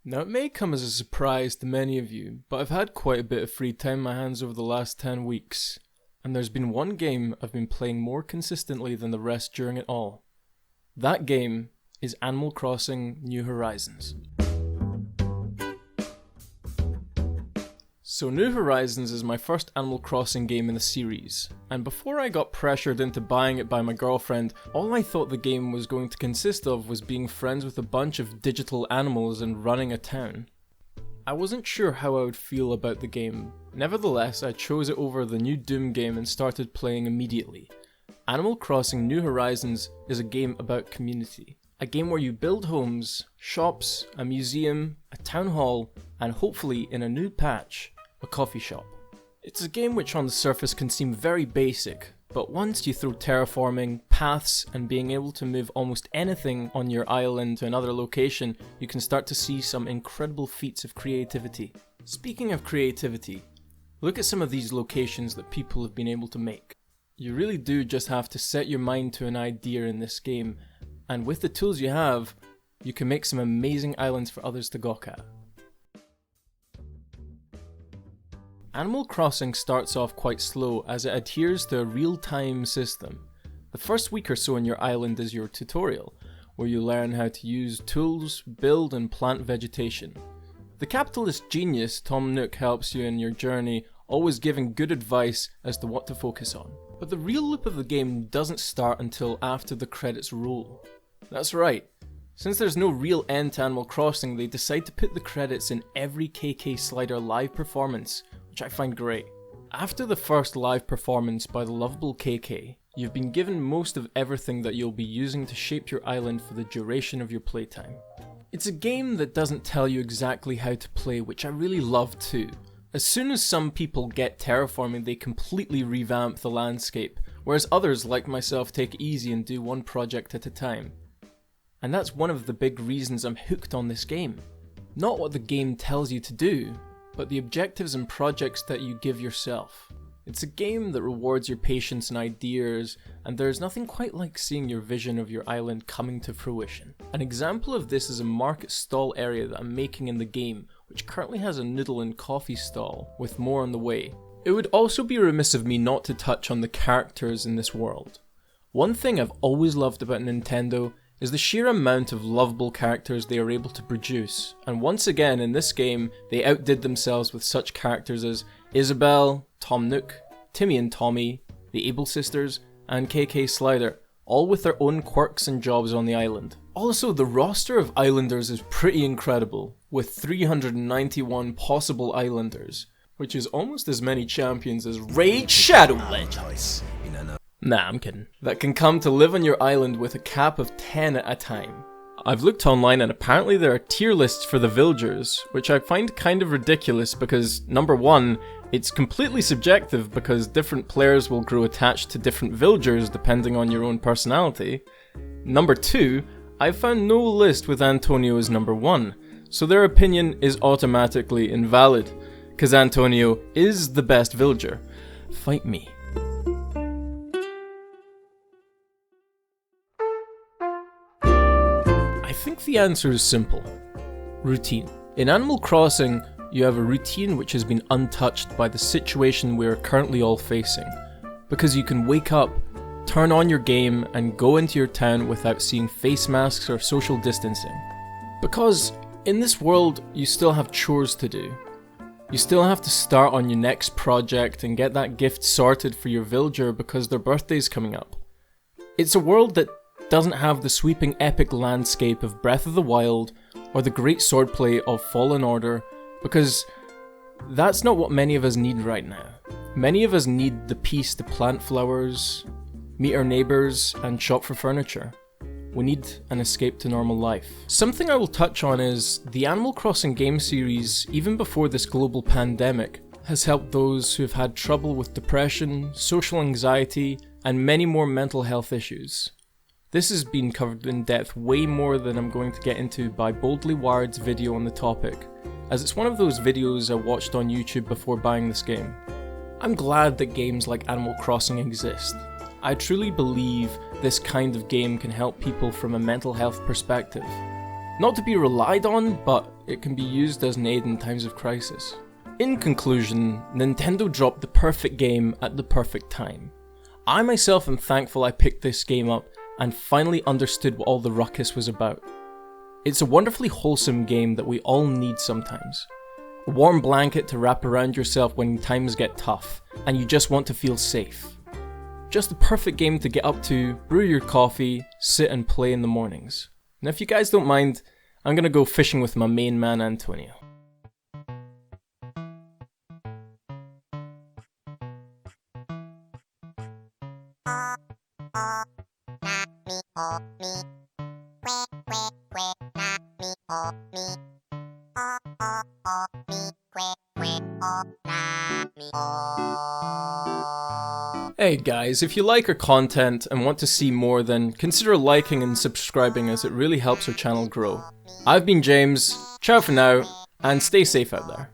Now it may come as a surprise to many of you, but I've had quite a bit of free time in my hands over the last 10 weeks, and there's been one game I've been playing more consistently than the rest during it all. That game is Animal Crossing New Horizons. So New Horizons is my first Animal Crossing game in the series, and before I got pressured into buying it by my girlfriend, all I thought the game was going to consist of was being friends with a bunch of digital animals and running a town. I wasn't sure how I would feel about the game. Nevertheless, I chose it over the new Doom game and started playing immediately. Animal Crossing New Horizons is a game about community. A game where you build homes, shops, a museum, a town hall, and hopefully in a new patch, a coffee shop. It's a game which on the surface can seem very basic, but once you throw terraforming, paths, and being able to move almost anything on your island to another location, you can start to see some incredible feats of creativity. Speaking of creativity, look at some of these locations that people have been able to make. You really do just have to set your mind to an idea in this game, and with the tools you have, you can make some amazing islands for others to gawk at. Animal Crossing starts off quite slow as it adheres to a real-time system. The first week or so on your island is your tutorial, where you learn how to use tools, build and plant vegetation. The capitalist genius Tom Nook helps you in your journey, always giving good advice as to what to focus on. But the real loop of the game doesn't start until after the credits roll. That's right. Since there's no real end to Animal Crossing, they decide to put the credits in every KK Slider live performance, which I find great. After the first live performance by the lovable KK, you've been given most of everything that you'll be using to shape your island for the duration of your playtime. It's a game that doesn't tell you exactly how to play, which I really love too. As soon as some people get terraforming, they completely revamp the landscape, whereas others like myself take it easy and do one project at a time. And that's one of the big reasons I'm hooked on this game. Not what the game tells you to do, but the objectives and projects that you give yourself. It's a game that rewards your patience and ideas, and there's nothing quite like seeing your vision of your island coming to fruition. An example of this is a market stall area that I'm making in the game, which currently has a noodle and coffee stall, with more on the way. It would also be remiss of me not to touch on the characters in this world. One thing I've always loved about Nintendo is the sheer amount of lovable characters they are able to produce, and once again in this game they outdid themselves with such characters as Isabelle, Tom Nook, Timmy and Tommy, the Able Sisters, and KK Slider, all with their own quirks and jobs on the island. Also, the roster of islanders is pretty incredible, with 391 possible islanders, which is almost as many champions as Raid Shadow Legends. Nah, I'm kidding. That can come to live on your island with a cap of 10 at a time. I've looked online and apparently there are tier lists for the villagers, which I find kind of ridiculous because, number one, it's completely subjective because different players will grow attached to different villagers depending on your own personality. Number two, I've found no list with Antonio as number one, so their opinion is automatically invalid, because Antonio is the best villager. Fight me. I think the answer is simple. Routine. In Animal Crossing, you have a routine which has been untouched by the situation we are currently all facing, because you can wake up, turn on your game, and go into your town without seeing face masks or social distancing. Because in this world, you still have chores to do. You still have to start on your next project and get that gift sorted for your villager because their birthday's coming up. It's a world that doesn't have the sweeping epic landscape of Breath of the Wild or the great swordplay of Fallen Order, because that's not what many of us need right now. Many of us need the peace to plant flowers, meet our neighbours, and shop for furniture. We need an escape to normal life. Something I will touch on is the Animal Crossing game series, even before this global pandemic, has helped those who have had trouble with depression, social anxiety, and many more mental health issues. This has been covered in depth way more than I'm going to get into by Boldly Wired's video on the topic, as it's one of those videos I watched on YouTube before buying this game. I'm glad that games like Animal Crossing exist. I truly believe this kind of game can help people from a mental health perspective. Not to be relied on, but it can be used as an aid in times of crisis. In conclusion, Nintendo dropped the perfect game at the perfect time. I myself am thankful I picked this game up and finally understood what all the ruckus was about. It's a wonderfully wholesome game that we all need sometimes. A warm blanket to wrap around yourself when times get tough and you just want to feel safe. Just the perfect game to get up to, brew your coffee, sit and play in the mornings. And if you guys don't mind, I'm gonna go fishing with my main man Antonio. Hey guys, if you like our content and want to see more, then consider liking and subscribing as it really helps our channel grow. I've been James, ciao for now, and stay safe out there.